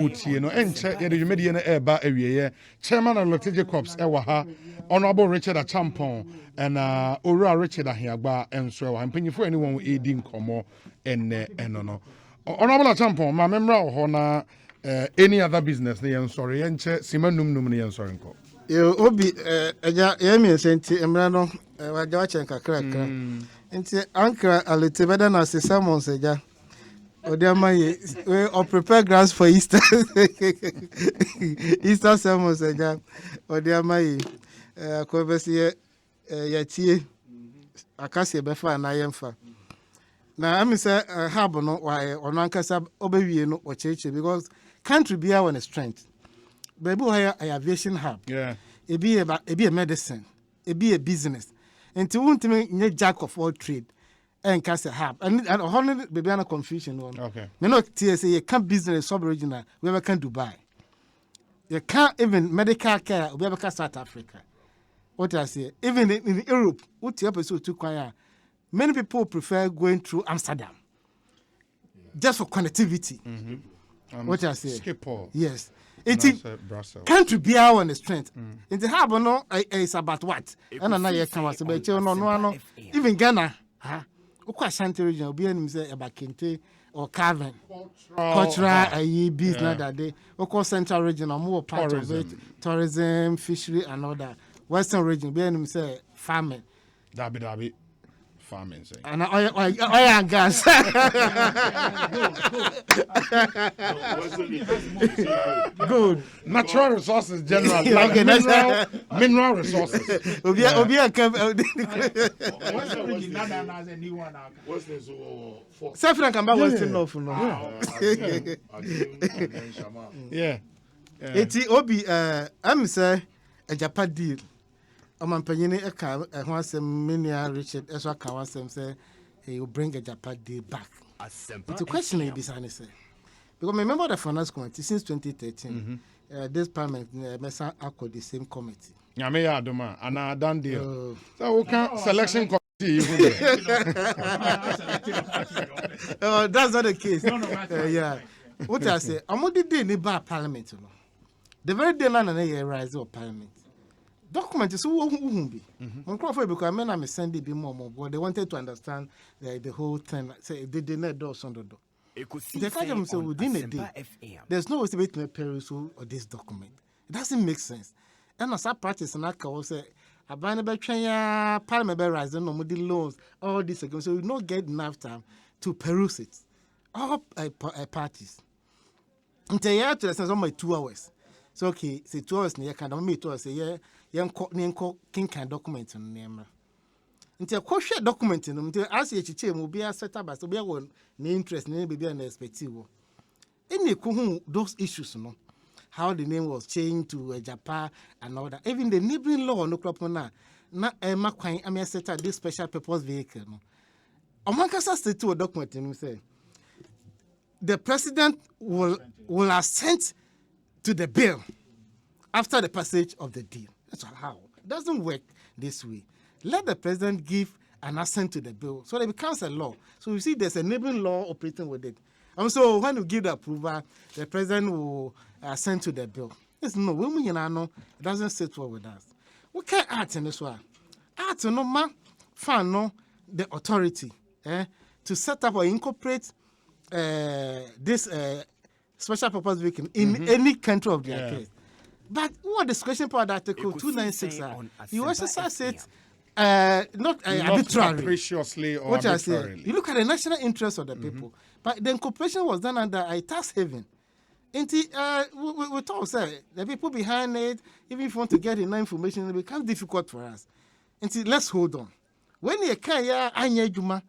Uti no enche ye de media na eba awieye chairman of Lotte Corps ewa ha honorable Richard Achampon and Ora Richard Ahiagba enso ewa mpanyifo anyone we edi nkomo enne eno honorable Achampon ma memra ho na any other business na yen sorry enche simanum num na yen sorry nko yo obi eja ye mi senti emra no waja wa chen kakra nti ankra alete beda na se sermons eja Odiamaye, we prepare grass for Easter. Easter sermons, Odiamaye, Kobesi, Yatie, Akasi Befa, and Ayemfa. Now, I'm say, Habono, why, or Nankasa, Obevi, no, or Church, because country be our strength. Baby, I aviation hub. Yeah. It be a medicine, it be a business. And to want to make jack of all trade. And cast a hub and honor baby ana confusion one. Okay. Me no say you can't business sub regional we ever can Dubai. You can't even medical care we ever can South Africa. What I say even in Europe what you episode to kwaya many people prefer going through Amsterdam. Just for connectivity. What I say Schiphol. yes. It country be our on the strength. In the harbor no is about what? And another come was about no even Ghana. Ukwa Ashanti region obi anim say about Kente or Carven cultural business that day. Ukwa Central region more part of it tourism, fishery and all that. Western region obi anim say farming. Dabi farming say. And oil and gas. Good. Natural resources general. Like Okay, mineral resources. Obi Safran can buy Western North no. Yeah. Eti obi am say a Japan deal. Omampanyini eka ho asem Minia Richard eso aka asem say he will bring a Japan deal back. The question is say because I remember the finance committee since 2013 this parliament mesa accord the same committee. Nyame ya adoma ana done deal. So we can selection committee that's not the case. Yeah. What I say, amodi dey ni ba parliament no. The very day na na rise of parliament. Document is who be. On Crawford because I am sending be more, but they wanted to understand the whole thing. Say they did not do something. The fact say within a day, there's no way to make perusal of this document. It doesn't make sense. And as I practice and I can say, I buy a parliament rising no more loans, all this again. So we not get enough time to peruse it. All parties. Until you have to listen only 2 hours. So okay, say 2 hours near can me 2 hours say yeah. Yanko king can document on name. Until a share document in them, as a chiche will be a setup as to be one interest, name be an perspective. Any those issues, no, how the name was changed to Japan and all that. Even the neighboring law no crop on that. Not a Maquine, I mean, set up this special purpose vehicle. No, Omankasa state to a document and say the president will assent to the bill after the passage of the deal. That's how. It doesn't work this way. Let the president give an assent to the bill so that it becomes a law. So you see there's a neighboring law operating with it. And so when you give the approval, the president will assent to the bill. It's no, women you know, it doesn't sit well with us. We can't act in this one. Act no man, fan no the authority to set up or incorporate this special purpose vehicle in any country of their case. But what discretion power that Article 296 you exercise it not arbitrarily, capriciously or what arbitrarily. I say, you look at the national interest of the people. But the incorporation was done under a tax haven. We thought the people behind it, even if you want to get enough information, it becomes difficult for us. Let's hold on. When you can anya juma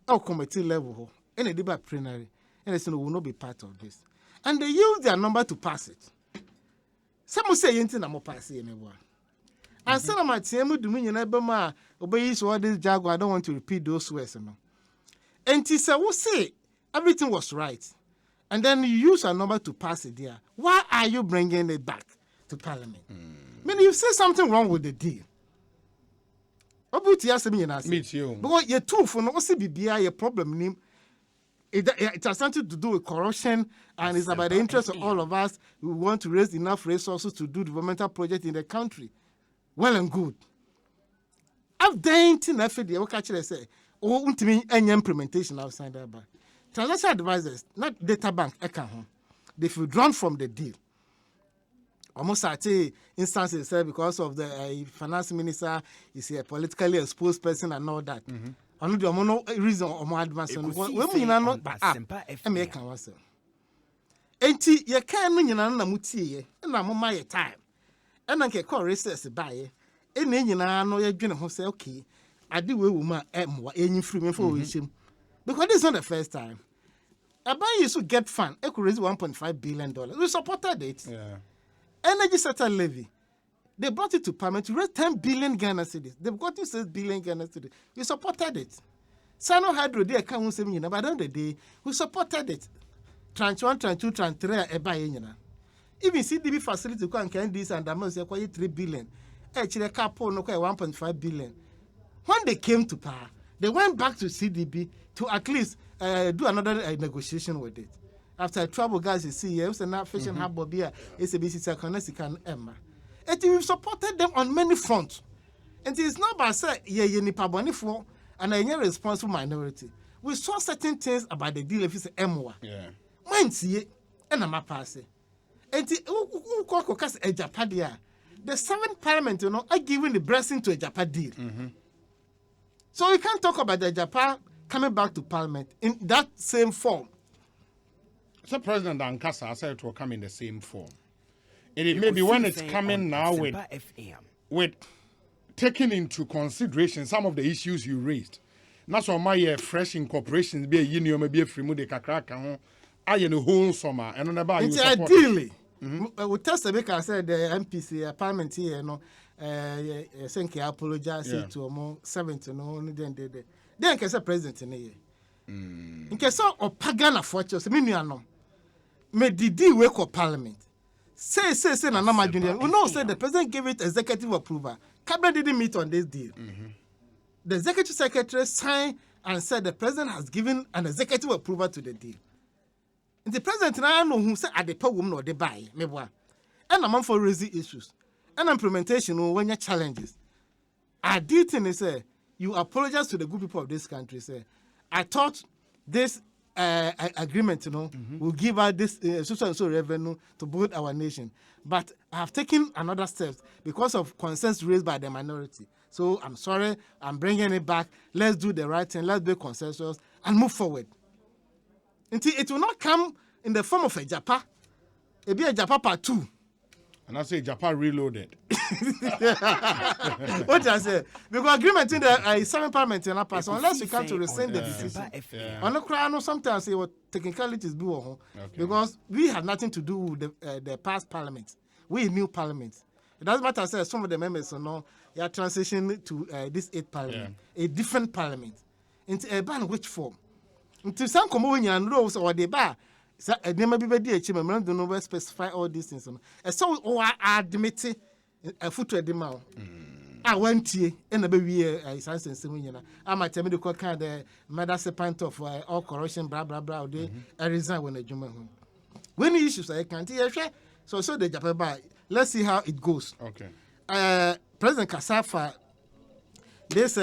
or committee level, and a debate plenary, and they will not be part of this. And they use their number to pass it. Some will say anything I'm pass anyone. And some of my team do me in obey so this jaguar. I don't want to repeat those words. And Tisa will say everything was right. And then you use a number to pass it there. Why are you bringing it back to Parliament? I mean, you say something wrong with the deal. Me too. Because you're too for no BBI a problem name. it has something to do with corruption, and it's about the interest of all of us. We want to raise enough resources to do developmental projects in the country. Well and good. I've done to nothing. The catcher say, "Oh, any implementation outside that bank." Transaction advisors, not data bank, they've withdrawn from the deal. Almost at instances because of the finance minister is a politically exposed person and all that. Ono the no reason or more advance when we know but American was. Enti ye kan no nyina na mutie na moma ye time. E na nke call research bae. E na nyina no ye dwene ho say okay. Ade we wo ma emwa enyi free me for we shim. Because this is not the first time. Abai used to get fund. It could raise $1.5 billion. We supported it. Yeah. Energy sector levy. They brought it to Parliament to raise 10 billion Ghana cedis. They've got to 6 billion Ghana cedis. We supported it. Sano Hydro, they can't say, but at the end of the day, we supported it. Tranche 1, Tranche 2, Tranche 3, even CDB facility can this and that say 3 billion. Actually, a couple no 1.5 billion. When they came to power, they went back to CDB to at least do another negotiation with it. After trouble, guys, you see, it's not fishing harbor beer, SABC, Second, Emma. And we've supported them on many fronts. And it's not by saying, and a responsible minority. We saw certain things about the deal if it's MWA. Yeah. When see it, and I'm a pass. And the seventh parliament, are giving the blessing to a Japan deal. So we can't talk about the Japan coming back to parliament in that same form. So President Ankasa said it will come in the same form. And it may be when it's coming now with taking into consideration some of the issues you raised. That's why my fresh incorporations be a union, maybe a free mood, a I in the whole summer. And about you ideally, we test the because I said the MPC parliament here, thank you, apologize to almost 70, then can say president in a year. In case of Pagana fortunes, may the deal work of parliament. Say, na nama junior. We know say the president gave it executive approval. Cabinet didn't meet on this deal. The executive secretary signed and said the president has given an executive approval to the deal. And the president now know who said at the program or the buy. And I'm for raising issues. And implementation when your challenges. I did think say you apologize to the good people of this country. Say I thought this agreement, will give us this social revenue to build our nation. But I have taken another step because of concerns raised by the minority. So I'm sorry, I'm bringing it back. Let's do the right thing. Let's build consensus and move forward. Until it will not come in the form of a Japa. It will be a Japa part 2. And I say Japan reloaded. What I say? Because agreement in the 7 parliament in pass unless you come to rescind the decision. On the crown, sometimes say what technicalities do, because we have nothing to do with the past parliament. We new parliament. It doesn't matter. Say some of the members they are transitioning to this 8th parliament, a different parliament, into a ban which form. Until some communion rules or the bar. So they may be ready to don't specify all these things. And so I admit a foot at the mouth. I went here and a baby is answering. I might tell me the kind of the medicine of all corruption, blah blah blah. I resign when I join home. When the issues I can't hear, so the Japan by. Let's see how it goes. Okay. President Kasafa, this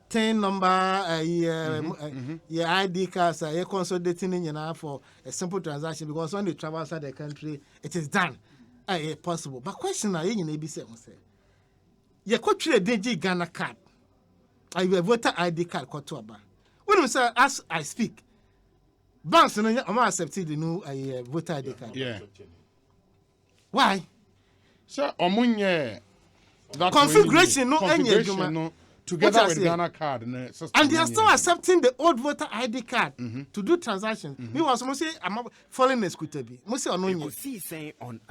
10 number ID cards are consolidating for a simple transaction because when they travel outside the country, it is done. Possible. But question I in ABC say, you could trade a DG Ghana card. I have a voter ID card called Tuaba. When we say as I speak, banks are not accepting the new voter ID card. Yeah. Why? So, configuration no together with Ghana card and they are still accepting the old voter ID card to do transactions. Me was say I'm following the scooter be. Ekosiisen on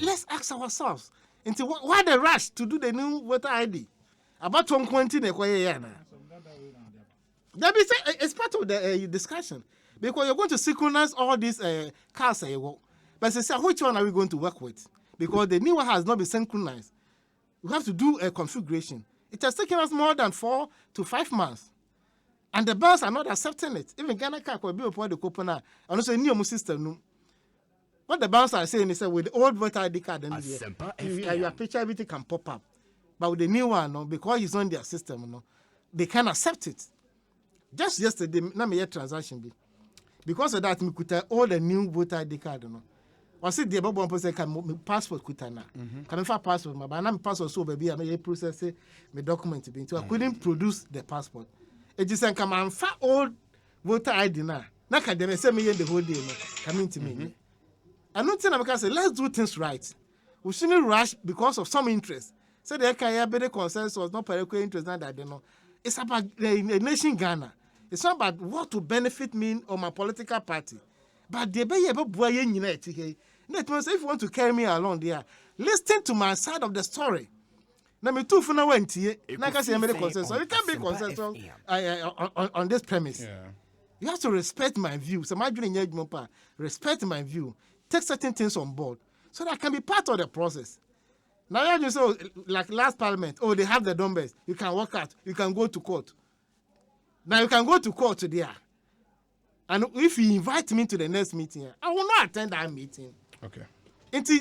let's ask ourselves into why the rush to do the new voter ID about 2020 it's part of the discussion because you're going to synchronize all these cars but say which one are we going to work with because the new one has not been synchronized. We have to do a configuration. It has taken us more than 4 to 5 months. And the banks are not accepting it. Even Ghana can't be upon the coupon. And also, new system. No. What the banks are saying is that with the old voter ID card, your picture, everything can pop up. But with the new one, no, because it's on their system, no, they can accept it. Just yesterday, now me transaction. Because of that, me could tell all the new voter ID card. No. I said, the Bobo say, can passport kutana. Can I passport? But I'm passport so baby, I may process my document. So I couldn't produce the passport. It just said, come on, fat old voter ID now. Now can they say me the whole day? Coming to me. I'm not saying because let's do things right. We shouldn't rush because of some interest. So there can be better consensus, not political interest. That they know. It's about the nation Ghana. It's not about what to benefit me or my political party. But they be able to unite. If you want to carry me along there, listen to my side of the story. Now me too for now went here. Like I say, I'm consensus. You can't be consensus on this premise. Yeah. You have to respect my view. So my dream respect my view. Take certain things on board so that I can be part of the process. Now you just say, like last parliament, they have the numbers. You can work out. You can go to court. Now you can go to court today. And if you invite me to the next meeting, I will not attend that meeting. Okay.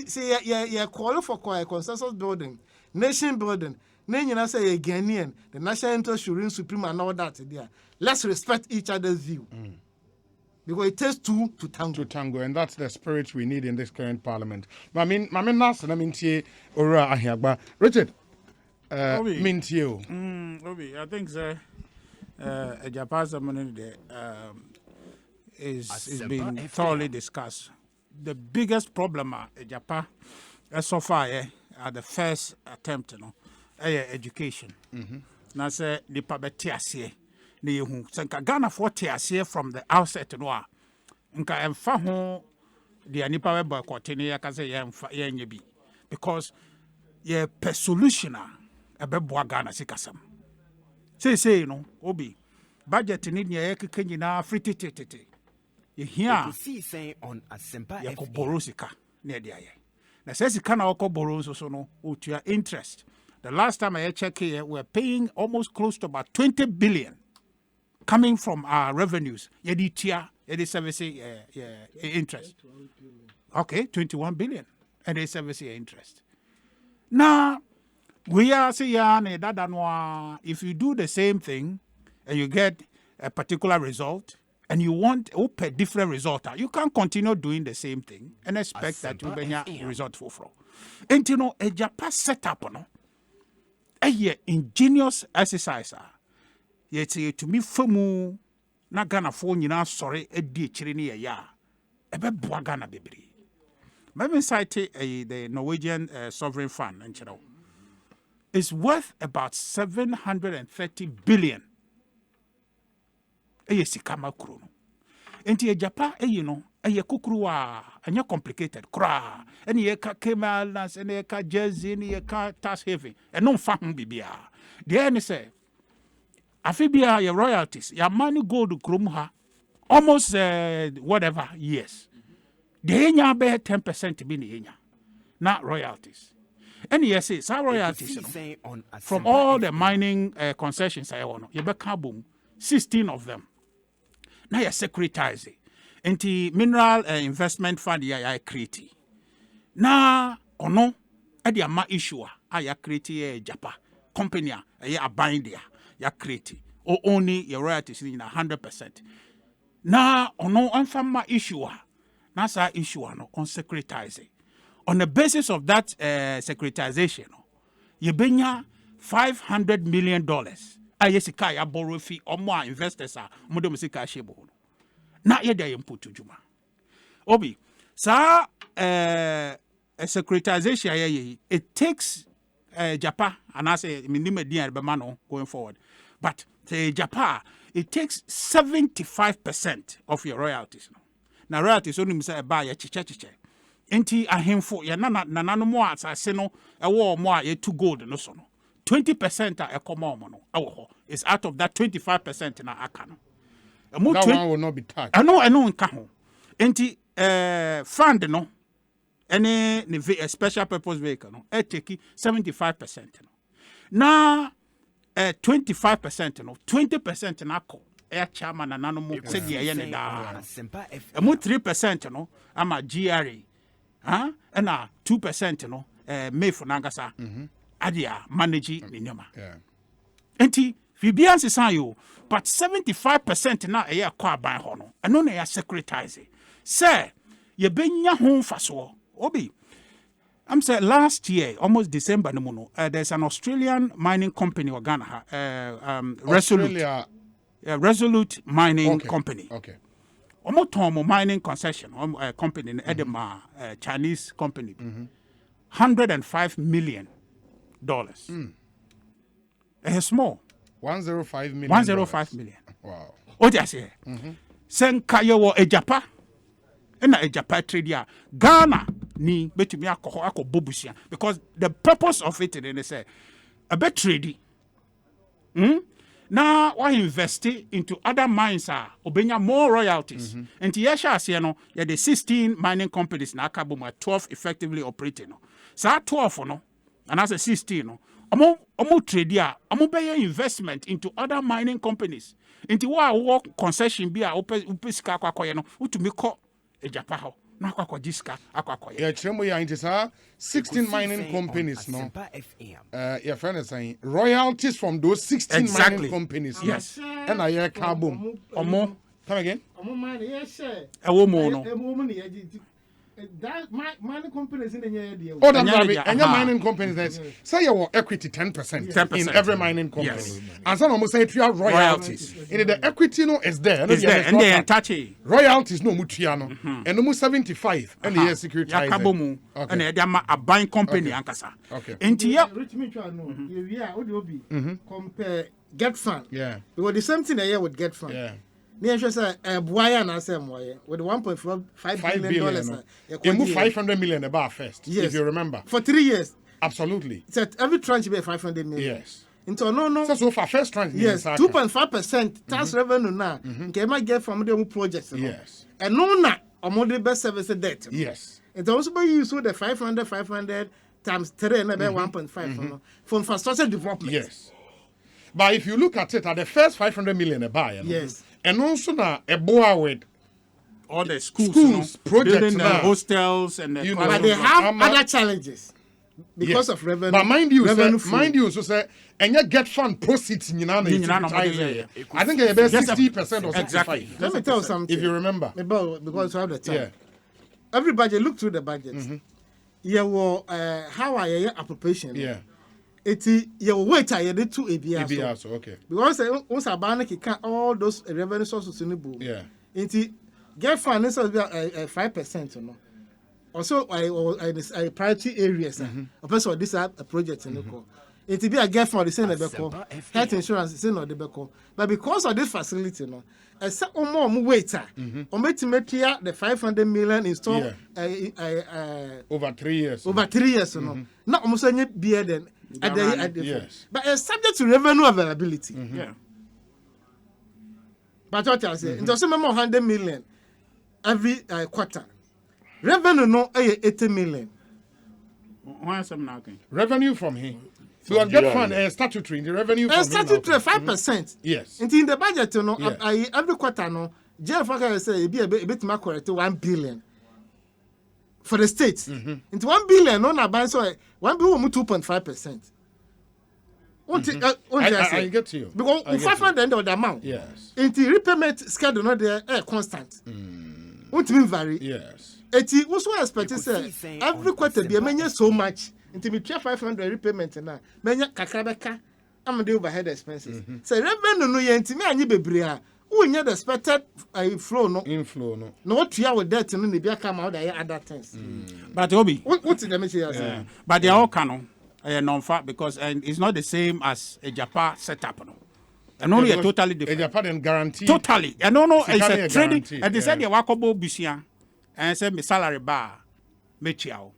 Say you're calling for consensus building, nation building. Then you say you're Ghanaian, the national interest should reign supreme and all that there. Let's respect each other's view. Because it takes two to tango. And that's the spirit we need in this current parliament. But I mean, Ora Ahiagba. Richard, Obi, I think Japan's money is being thoroughly discussed. The biggest problem Japan so far at the first attempt, education. Now say the pabetiasie. Nka Ghana for tiasie from the outset no nka emfa ho de nipa we boycott ne ya ka say ye nya bi because ye per solution a beboa Ghana sikasam say no obi budget ni ye keke nyina frititete ye hia Ekosiisen on Asempa ye ko borrow sika na de aye na say sika na ko borrow so no otua interest. The last time I checked here, we're paying almost close to about 20 billion coming from our revenues. Yedi service interest. Okay, 21 billion. And they service interest. Now, we are saying that if you do the same thing and you get a particular result and you want a different result, you can't continue doing the same thing and expect that you get a result for. And you know, a Japan setup, a ingenious exercise. Yet to me famu na Ghana for nyina sorry edi chire ne ya ebeboa Ghana bebre. Maybe cite the Norwegian sovereign fund and is worth about 730 billion. Sikama kuro no. Enti Japan kukruwa anya complicated kra. Eni ye ka Cayman Islands, eni ye ka Jersey, eni ye ka tax haven. E no fa ho bibia. The eni say Afibia your royalties, your money go to Krumha almost whatever years. The enya bear 10% be the enya, not royalties. And yes, it's our royalties from all the mining concessions I own. You be 16 of them. Now you securitize it. And the mineral investment fund I create. Now ono edi ama issue I create Japan company I buying there. Ya create or only your royalties in 100%. Now on no unfama issue, nasa issue no on securitize. On the basis of that securitization, you benya $500 million. Ayesika ya borrow fee or more investors are modem sika shebo. Na ye dey input to Juma. Obi, sa a securitization it takes Japan and I say minimum going forward. But Japan, it takes 75% of your royalties. Now royalties only say buy a chiche. Enti ahemfo ya na no more as I say no a war more ye to gold no so no. 20% are a common no. It's out of that 25% na akano. That one will not be taxed. I know nka ho. Enti fund no any special purpose vehicle no e take 75% no. Now 25% no 20% na chairman nananom sɛ deɛ ɛyɛ ne daa Asempa FM. ɛmu 3% no ama GRA ɛna 2% no MEF nankasa ade a manage ne nneɛma enti biribiara nsesa yɛ o but 75% na ɛyɛ kɔ aban hɔ no ɛno na ɛyɛ secretise sɛ yɛbɛnya ho mfasoɔ obi I'm saying last year, almost December, there's an Australian mining company or Ghana, Resolute Mining Company. Okay. Omotomo mining concession company in Edema, Chinese company, $105 million. It's small. 105 million. 105 million. Wow. What do I say? Senkayo ejapa. Ena ejapa trade ya Ghana ni betumi akọ bobusia because the purpose of it they say a bit trade. Now why invest into other mines obenya more royalties. And yesha ase no ya the 16 mining companies na aka boma 12 effectively operating no. Sa 12 no and as a 16 no omo trade ya omo beye investment into other mining companies. Into wa concession bi a upe sika akwakoye no utumi kọ ejapa ho na akwa jiska akwa yeah chemo ya into 16 mining companies no Asempa FM. your friend is saying royalties from those 16 Exactly. mining companies Yes. and I hear carbon omo come again ewo mo no that mining companies in the area. oh that Anya baby media, and your aha. mining companies say your equity 10% 10%. in every mining company Yes. and some almost say three royalties in the equity no is there is there and they touch it royalties no mutua no and no 75 and the security yakabo mu and e ama aban company ankasa okay enti ya Rich mutual no. We are ODOB. Compare get fund. yeah Because the same thing here with get fund. yeah Near just a boy and I say with 1.5 5 billion billion dollars. no. You move 500 million about first Yes. if you remember For 3 years. absolutely Said every tranche be 500 million. yes Into no. so for first tranche Yes, 2.5% tax revenue now. Can I get from the projects? yes And no na the best service debt. yes It also be used with the 500 times 3 and about 1.5 for infrastructure development. yes but if you look at it at the first 500 million a buy Yes. and also now a boa with all the schools projects building the now. hostels and the You know, But they have I'm a- other challenges because Yes. of revenue. But mind you, revenue sir, mind you, so say, and you get fund proceeds in Nyina na mo de yeah. I think it's about Yes, 60% or 65. exactly. Let me tell you something. If you remember. Because we have the time. Yeah. Every budget, look through the budget. Yeah, well, how are you appropriation? Yeah. You wait, I did 2 ABR. ABR, so okay. Because once a bank can all those revenue sources in the book. Yeah. It get finance will be 5%, you know. Also, I priority areas. A person this a project in the call. It will be a get for the same level. Health insurance is in the beco. But because of this facility, you know, a second more waiter, or make the 500 million install Over 3 years. over 3 years, you know. Not almost any beer then. Yes. But it's subject to revenue availability. Yeah. But what I say, it's also more 100 million every quarter. Revenue no 80 million. Why some now okay? Revenue from him. So I get fund statutory, the revenue from And statutory 5%. Yes. In the budget, you know, Yeah. every quarter, no, jail for say it be a bit more correct 1 billion for the states. Into 1 billion, no, na buy so 1 billion 2.5%. I get to you. Because I get 500 of the amount. Yes. Into repayment schedule, not there, constant. Won't mean vary. Yes. Eti also expect say Ekosiisen every on quarter be Asempa menye so much until me 500 repayment na menye kakrabeka am the overhead expenses say revenue no ye ntimi anyi bebre a unya the expected flow no Inflow, no. no what you with debt no ne bia come out there other things But Obi, what did them say say but they all canon non-fat because it's not the same as a Japan setup. No. And only a Because totally different. A Japan guarantee. Totally. And no, Sikani it's a a trading. guarantee, And they said yeah. the wakobo busia and said me salary bar me chiao.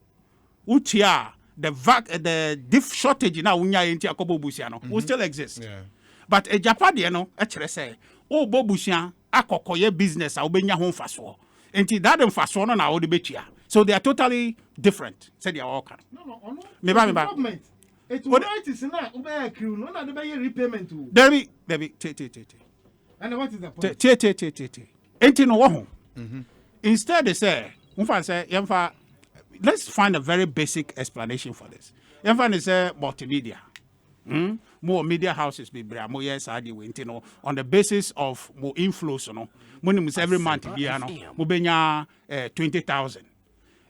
Uchia the diff shortage now unya into akobo busia no will still exist. Yeah. But a Japan no actually say oh bo busia akokoye business a ubenya home faso. Enti that them faso no na odi betia. So they are totally different. Said they are all kind. no Me ba. government it What- right is na ube accrue no na dey repayment o Debbie, te. And what is the point? Enti no wo. Instead they say, let's find a very basic explanation for this. Yemfa say multimedia. More media houses be bra more yes adi we ntino on the basis of more inflows no. Money every month be no. Mo benya 20,000.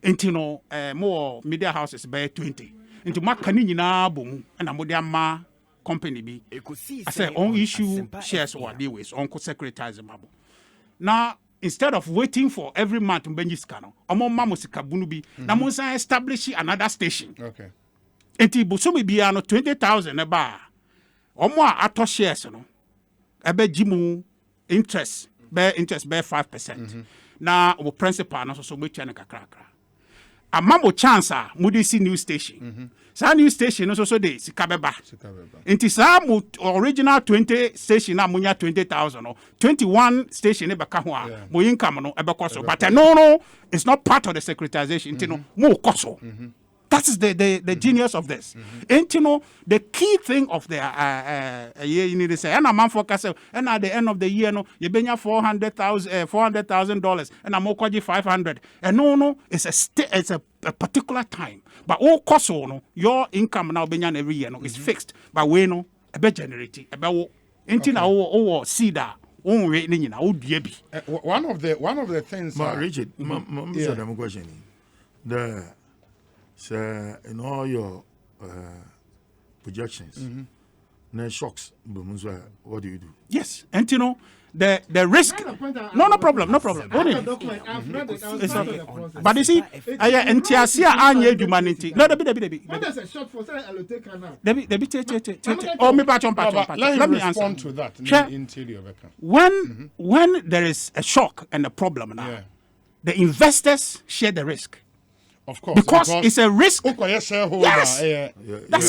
Ntino more media houses by 20. Into maka ni nyina bom na mo de ama company bi. Ekosiisen I say on issue shares or deal with on secretarize mabo. Now instead of waiting for every month mbenyi sika no, omo ma mo sika bunu bi na mo san establish another station. Okay. Enti busumi bia no 20,000 e ba. Omo a ato shares no ebe gimu interest be 5%. Na o principal no so betua ne kakrakra. Amamo chance a mudi see new station. Sa new station no so dey sika beba. Enti sa mo original 20 station na munya 20,000 no 21 station e beka ho a mo income no e beko so but no it's not part of the secretarization enti no mo koso. That is the genius of this. And you know, the key thing of the year you need to say, and a man focus, and at the end of the year, no, you bring $400,000, and I'm okay 500. And no, it's a particular time. But all cost no, your income now being every year no is fixed. But we no, a bit generating, a bit. Until now, see that. One of the things. Richard, my question. So in all your projections, shocks, what do you do? Yes, and you know the risk. No problem. But you see, anya humanity. No, What does a short for say allocate now? Let me respond to that. When there is a shock and a problem now, the investors share the risk. Of course, because it's a risk. Yes, that's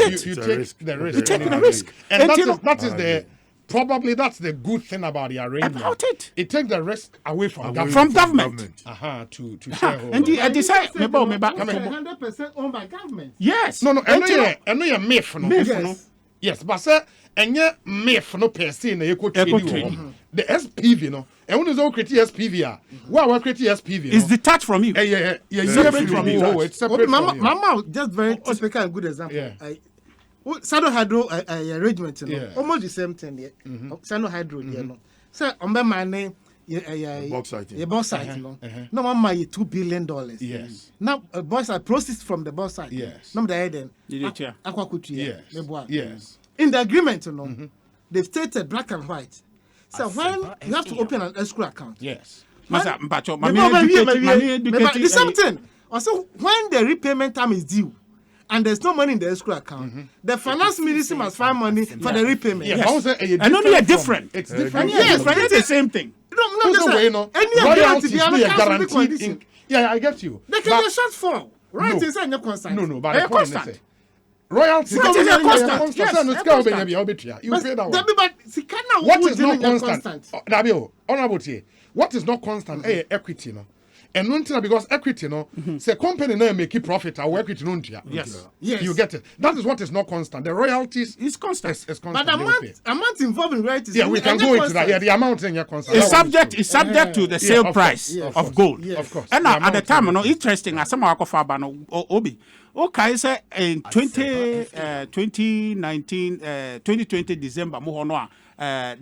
it. You take the risk. You take the risk, and that is probably that's the good thing about the arrangement. About it, it takes the risk away from government. From government. To shareholders. And I decide, 100% owned by government. Yes. No. I know you're myth. Yes, but sir, and you're myth no per se na eco the SPV no. And when you create SPV, we create SPV. It's detached from you. Yeah. Separate from you. Oh, it's separate from you. Mama, just very typical and good example. Yeah. Sano Hydro arrangement, almost the same thing. Sano Hydro, so on my name, bauxite, no one my $2 billion. Yes. Now, bauxite proceeds from the bauxite. Yes. No, the Yes. In the agreement, they've stated black and white. So when you have to open an escrow account. Yes. The same thing. Also, when the repayment time is due and there's no money in the escrow account, the finance ministry must find money for the repayment. Yes. And only a different. It's different. Yes, but it's the same thing. Any royalties be a guaranteed. Yeah, I get you. They can be a shortfall. Right inside your constant. No, but the point is royalties. You pay that one. What is not constant? Honorable T. What is not constant? Equity, no. And not because equity, no. Say company na make profit or equity, no. Yes. You get it. That is what is not constant. The royalties is constant. Is constant. But amount involved in royalties. Yeah, we can go into that. Yeah, the amount in your constant. It's subject to the sale price of gold. Of course. And at the time, no, interesting. As some Obi. Okay, say in 2019, 2020 December,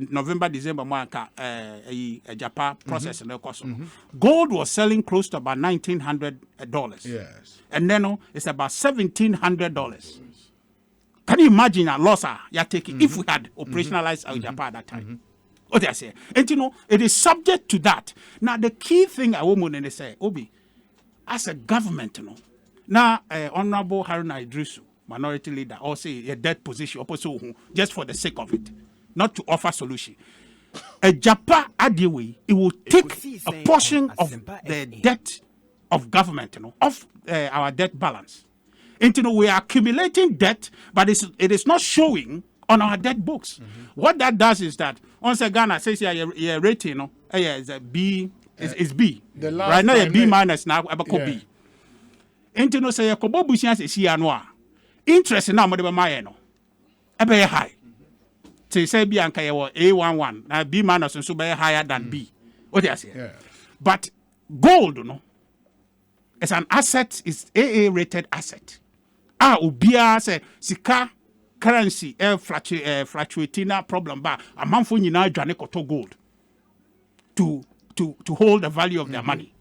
November, December, Japan process in the cost. Gold was selling close to about $1,900. Yes. And then it's about $1,700. Can you imagine a loss you're taking if we had operationalized our Japan at that time? What I say, and you know, it is subject to that. Now, the key thing I want to say, Obi, as a government, you know. Now, Honorable Haruna Idrisu, minority leader, or say a debt position, just for the sake of it, not to offer solution. A Japan Adiwe, it will take a portion of the debt of government, you know, of our debt balance. And you know, we are accumulating debt, but it is not showing on our debt books. What that does is that once Ghana says your rating, you know, is a B, is B. Right now, a B minus now, about B. And you know, say a kobo busians is here no interest now, madam Mayeno. A very high. Say B and A11, now B minus and so be higher than B. What do you say? Yeah. But gold, no, it's an asset, it's AA rated asset. Ubia say sika currency fluctuating problem ba a man for nyina dwane koto gold to hold the value of their money.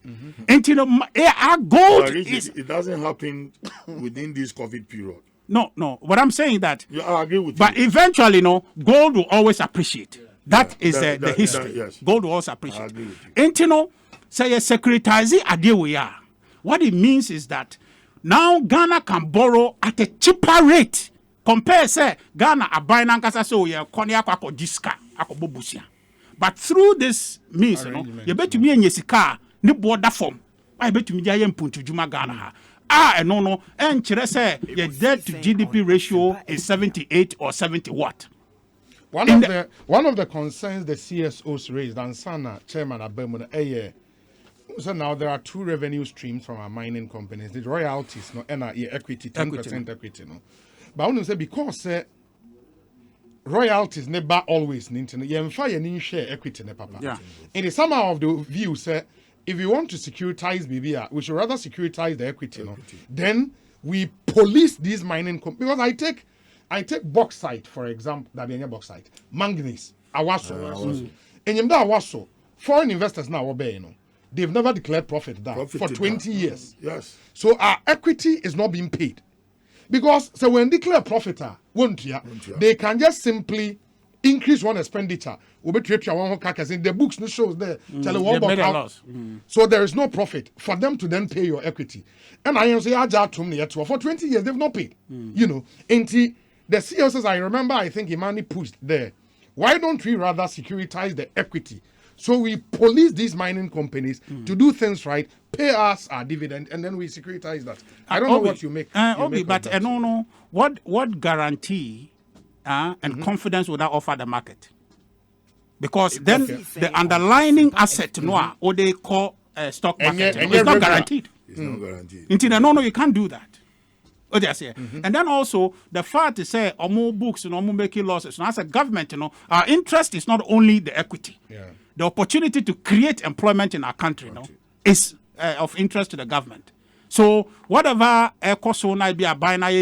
And you know, our gold But is it doesn't happen within this COVID period. no. What I'm saying that, Yeah, I agree with but you. eventually, no, gold will always appreciate. That is the history. yes. Gold will always appreciate. I agree with you. And you know, say a securitize idea we are. What it means is that now Ghana can borrow at a cheaper rate. Compare say Ghana a buy nankasa so ye konya kwako diska akobobusia. But through this means, you know, you bet to me and yesika ni border form. I bet to me jayem puntu juma Ghana ha. No. And chere say your debt to GDP ratio is 78 or 70 what? One of the concerns the CSOs raised, and Sana Chairman Abemu, so now there are two revenue streams from our mining companies: the royalties, no, and equity, 10% equity, no. But I want to say because royalties never always need to you share equity, ne papa. Yeah. In the summer of the view, say if you want to securitize BBA, we should rather securitize the equity, no. Then we police these mining companies because I take bauxite, for example, that be bauxite, manganese, awaso. And awaso, foreign investors now obey, you know, they've never declared profit for 20 years. Yes. So our equity is not being paid. Because so when declare profit, they can just simply increase one expenditure. In the books no shows there. So there is no profit for them to then pay your equity. And I say for 20 years they've not paid. You know, the CEOs, I remember, I think Imani pushed there. Why don't we rather securitize the equity? So we police these mining companies to do things right, pay us our dividend, and then we securitize that. I don't know what you make. But I don't know what guarantee and confidence would that offer the market? Because then the underlying asset, or they call stock market, it's not guaranteed. It's not guaranteed. No, you can't do that. Oh, they say. And then also the fact to say more books and more making losses. Now, as a government, our interest is not only the equity. Yeah. The opportunity to create employment in our country, is of interest to the government. So whatever Ekosiisen be a binary,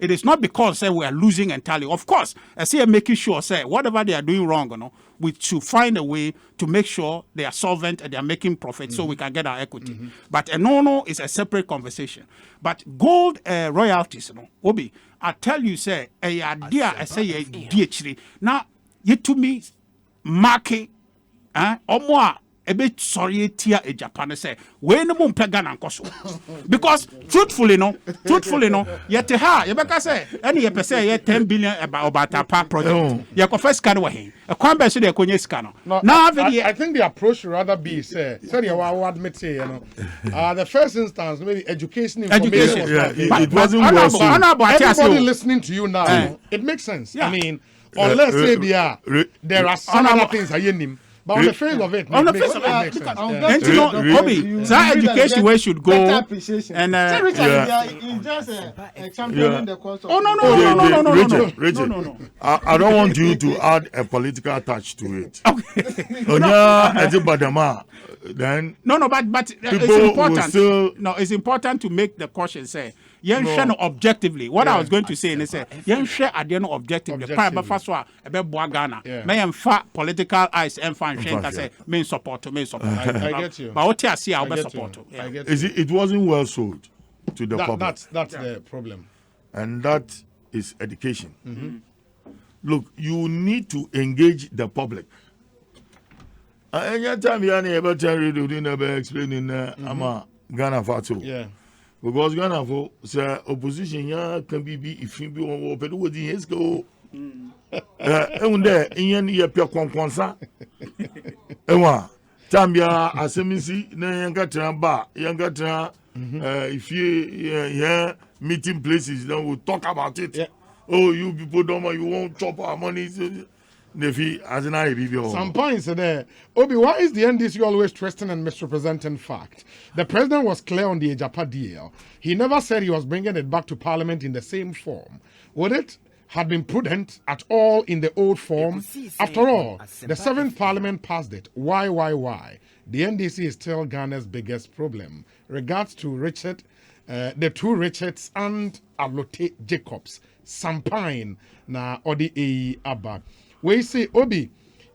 it is not because say we are losing entirely. Of course, I say making sure say whatever they are doing wrong, we should find a way to make sure they are solvent and they are making profit so we can get our equity. But no is a separate conversation. But gold royalties, Obi, I tell you say a idea I say DHD. Now you to me market or ebe sorry tia e Japan say we no mumpe Ghana nkoso because truthfully yet ha you beka say any ye pese ye 10 billion about tapa project ye ko first can we e kwan be so de konye sika no now I think the approach should rather be say you admit say the first instance maybe education information it wasn't well so. Everybody listening to you now it makes sense. I mean unless say there are some other things I but on the face of it, makes sense. And you know, Obi, so education where should go and just a championing the cause of no. I don't want you to add a political touch to it. Then but it's important. It's important to make the caution say. Objectively. What I was going to say is say, share objectively. Ghana. May political eyes and say main support. I get you. But what I see, I'll support. It wasn't well sold to the public. That's the problem. And that is education. Look, you need to engage the public. Anytime you are able to explain Ghana Fatu. Yeah. Because Ghana for say opposition can be if you be on open with the his go. And there in ye pe konkonsa. Ewa tambia asemisi na yanga tramba yanga if you meeting places then we'll talk about it. Yeah. Oh, you people don't you won't chop our money. Some points are there. Obi, why is the NDC always twisting and misrepresenting fact? The president was clear on the Ejapa deal. He never said he was bringing it back to parliament in the same form. Would it had been prudent at all in the old form. Ekosiisen After all, on the 7th FM. Parliament passed it. Why? The NDC is still Ghana's biggest problem. Regards to Richard, the two Richards and Alote Jacobs. Sampine na Odi E Abba. We say, Obi,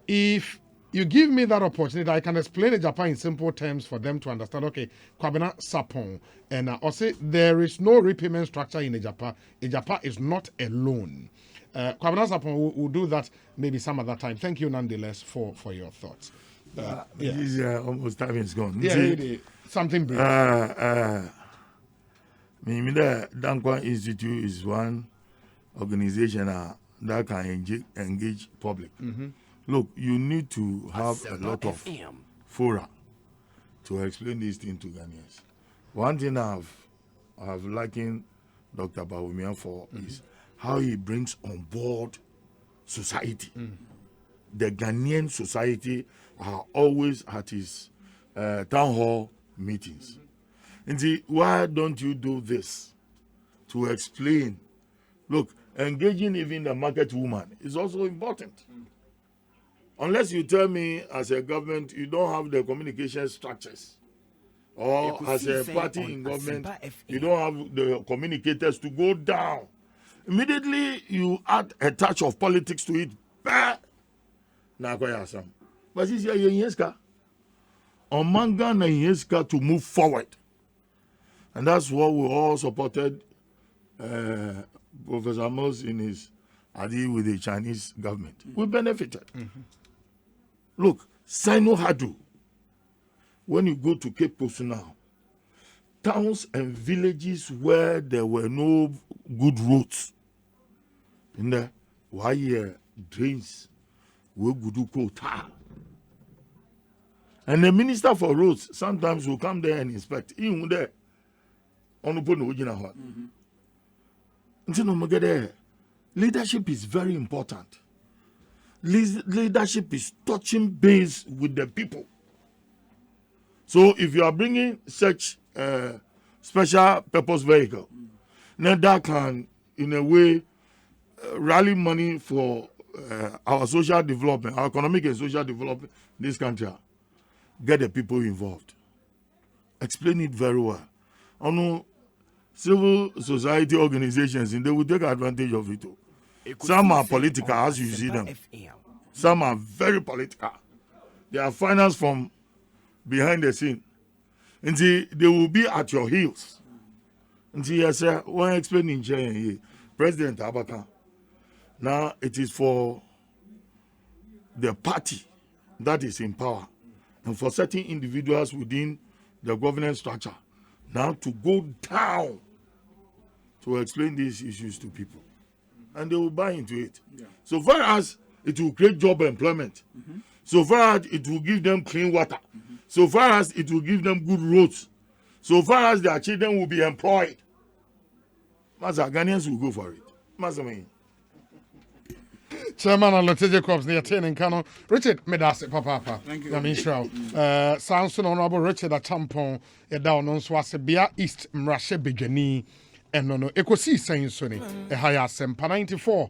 if you give me that opportunity, I can explain the Japan in simple terms for them to understand. Okay, Kwabena Sapon. And also, there is no repayment structure in Japan. Japan is not a loan. Kwabena Sapon will do that maybe some other time. Thank you nonetheless for your thoughts. This almost time is gone. Something brief. The Dankwa Institute is one organization that can engage public. Look, you need to have a lot of fora to explain this thing to Ghanaians. One thing I've likened Dr. Bawumia for is how he brings on board society. The Ghanaian society are always at his town hall meetings. And see, why don't you do this to explain? Look, engaging even the market woman is also important. Unless you tell me as a government you don't have the communication structures, or as a party in government you don't have the communicators to go down. Immediately you add a touch of politics to it. But this is on Manga na Yeska to move forward. And that's what we all supported Professor Mos in his deal with the Chinese government. We benefited. Look, Sino Hadu, when you go to Cape Coast now, towns and villages where there were no good roads, in there, why drains, where good tar. And the minister for roads sometimes will come there and inspect. Even there, on the leadership is very important. Leadership is touching base with the people. So if you are bringing such special purpose vehicle, then that can, in a way, rally money for our social development, our economic and social development in this country. Get the people involved. Explain it very well. Civil society organizations, and they will take advantage of it. Some are political, as you see them. Some are very political. They are financed from behind the scene. And they will be at your heels. And yes, sir, when explaining here, President Abaka, now it is for the party that is in power and for certain individuals within the governance structure now to go down to explain these issues to people. And they will buy into it. So far as it will create job employment, so far as it will give them clean water, so far as it will give them good roads, so far as their children will be employed, Master, Ghanaians will go for it. Master, Chairman and Lieutenant Corps near Ten Kano. Richard Medase, Papa. Thank you. I mean, Sounds Honorable Richard Achampon, a down on Swasebia East Mrashe Begani, and no Ekosiisen Sonny, a higher Sempa 94.